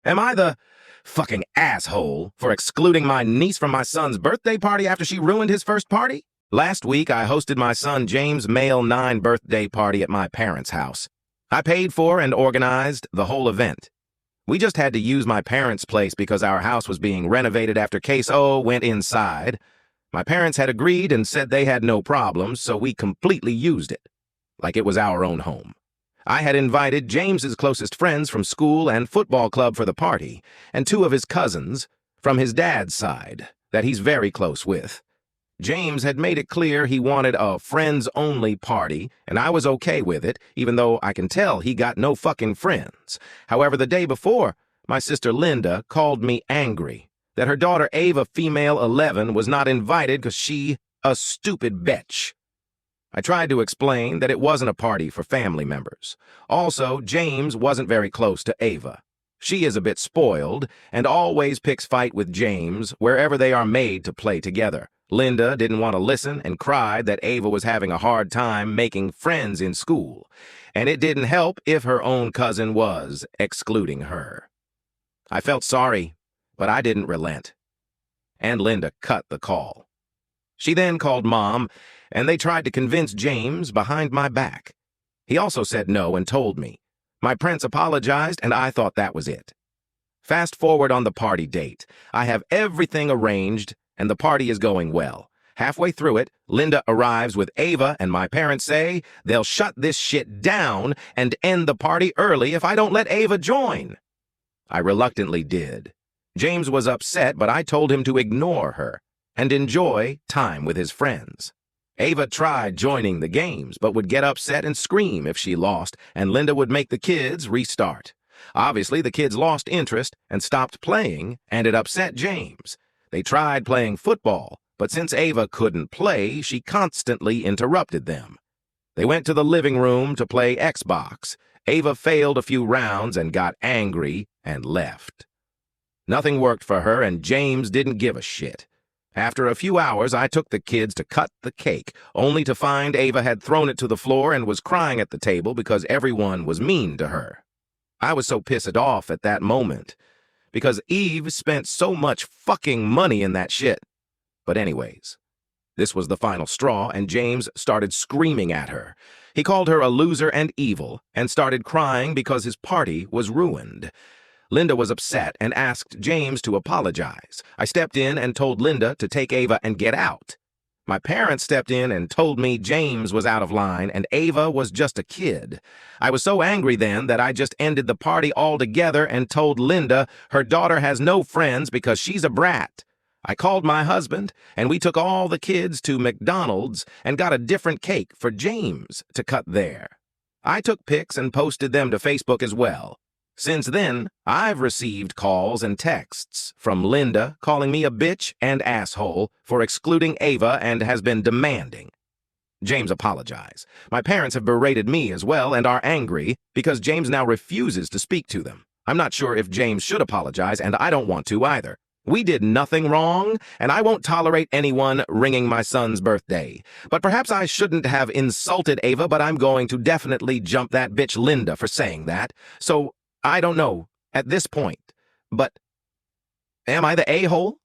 Am I the fucking asshole for excluding my niece from my son's birthday party after she ruined his first party? Last week, I hosted my son James' male 9 birthday party at my parents' house. I paid for and organized the whole event. We just had to use my parents' place because our house was being renovated after Case O went inside. My parents had agreed and said they had no problems, so we completely used it, like it was our own home. I had invited James's closest friends from school and football club for the party, and 2 of his cousins from his dad's side that he's very close with. James had made it clear he wanted a friends-only party, and I was okay with it, even though I can tell he got no fucking friends. However, the day before, my sister Linda called me angry that her daughter Ava, female 11, was not invited because she a stupid bitch. I tried to explain that it wasn't a party for family members. Also, James wasn't very close to Ava. She is a bit spoiled and always picks fight with James wherever they are made to play together. Linda didn't want to listen and cried that Ava was having a hard time making friends in school, and it didn't help if her own cousin was excluding her. I felt sorry, but I didn't relent, and Linda cut the call. She then called Mom, and they tried to convince James behind my back. He also said no and told me. My prince apologized, and I thought that was it. Fast forward on the party date. I have everything arranged, and the party is going well. Halfway through it, Linda arrives with Ava, and my parents say they'll shut this shit down and end the party early if I don't let Ava join. I reluctantly did. James was upset, but I told him to ignore her and enjoy time with his friends. Ava tried joining the games, but would get upset and scream if she lost, and Linda would make the kids restart. Obviously, the kids lost interest and stopped playing, and it upset James. They tried playing football, but since Ava couldn't play, she constantly interrupted them. They went to the living room to play Xbox. Ava failed a few rounds and got angry and left. Nothing worked for her, and James didn't give a shit. After a few hours, I took the kids to cut the cake, only to find Ava had thrown it to the floor and was crying at the table because everyone was mean to her. I was so pissed off at that moment, because Eve spent so much fucking money in that shit. But anyways, this was the final straw, and James started screaming at her. He called her a loser and evil, and started crying because his party was ruined. Linda was upset and asked James to apologize. I stepped in and told Linda to take Ava and get out. My parents stepped in and told me James was out of line and Ava was just a kid. I was so angry then that I just ended the party altogether and told Linda her daughter has no friends because she's a brat. I called my husband, and we took all the kids to McDonald's and got a different cake for James to cut there. I took pics and posted them to Facebook as well. Since then, I've received calls and texts from Linda calling me a bitch and asshole for excluding Ava and has been demanding. James apologized. My parents have berated me as well and are angry because James now refuses to speak to them. I'm not sure if James should apologize, and I don't want to either. We did nothing wrong, and I won't tolerate anyone ringing my son's birthday. But perhaps I shouldn't have insulted Ava, but I'm going to definitely jump that bitch Linda for saying that. So I don't know at this point, but am I the a-hole?